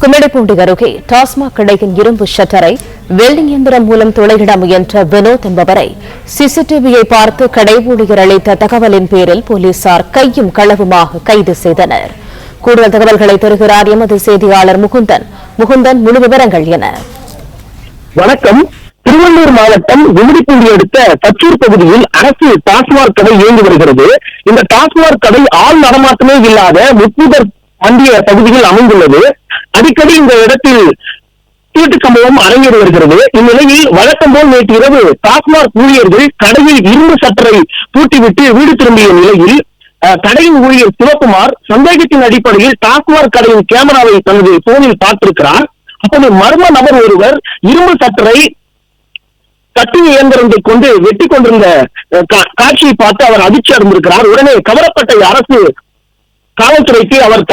கும்மிடிப்பூண்டி அருகே டாஸ்மாக் கடையின் இரும்பு ஷட்டரை வெல்டிங் இயந்திரம் மூலம் துளையிட முயன்ற வினோத் என்பவரை சிசிடிவியை பார்த்து கடை ஊழியர் அளித்த தகவலின் பேரில் போலீசார் கையும் களவுமாக கைது செய்தனர். கூடுதல் தகவல்களை தருகிறார் எமது செய்தியாளர் முகுந்தன். முழு விவரங்கள் என. வணக்கம். திருவள்ளூர் மாவட்டம் கும்மிடிப்பூண்டி அடுத்த தச்சூர் பகுதியில் அரசு டாஸ்மாக் கடை இயங்கி வருகிறது. இந்த டாஸ்மாக் கடை ஆள் நடமாட்டமே இல்லாத முற்புதர் மண்டிய பகுதியில் அமைந்துள்ளது. அடிக்கடி இந்த இடத்தில் திருட்டு சம்பவம் அரங்கேறி வருகிறது. இந்நிலையில் வழக்கம் போல் நேற்று இரவு டாஸ்மாக் ஊழியர்கள் கடையில் இரும்பு சட்டரை பூட்டிவிட்டு வீடு திரும்பிய நிலையில் கடையின் ஊழியர் சிவகுமார் சந்தேகத்தின் அடிப்படையில் டாஸ்மாக் கடையின் கேமராவை தனது போனில் பார்த்திருக்கிறார். அப்போது மர்ம நபர் ஒருவர் இரும்பு சட்டரை கட்டிங் இயந்திரத்தை கொண்டு வெட்டி கொண்டிருந்த காட்சியை பார்த்து அவர் அதிர்ச்சி அடைந்திருக்கிறார். உடனே கவரப்பட்ட அரசு காவல்துறைக்கு அவர்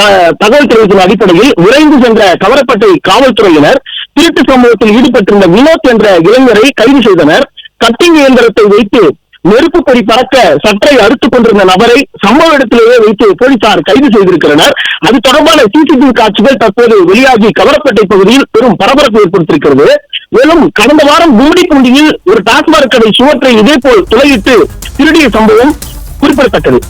தகவல் தெரிவித்த அடிப்படையில் விரைந்து சென்ற கவரப்பட்டை காவல்துறையினர் திருட்டு சம்பவத்தில் ஈடுபட்டிருந்த வினோத் என்ற இளைஞரை கைது செய்தனர். கட்டிங் இயந்திரத்தை வைத்து நெருப்பு கொடி பறக்க சட்டை அறுத்துக் கொண்டிருந்த நபரை சம்பவ இடத்திலேயே வைத்து போலீசார் கைது செய்திருக்கிறனர். அது தொடர்பான சிசிடிவி காட்சிகள் தற்போது வெளியாகி கவரப்பட்டை பகுதியில் பெரும் பரபரப்பு ஏற்படுத்தியிருக்கிறது. மேலும் கடந்த வாரம் கும்மிடிப்பூண்டியில் ஒரு டாஸ்மாக் கடை சுவற்றை இதேபோல் துளையிட்டு திருடிய சம்பவம் குறிப்பிடத்தக்கது.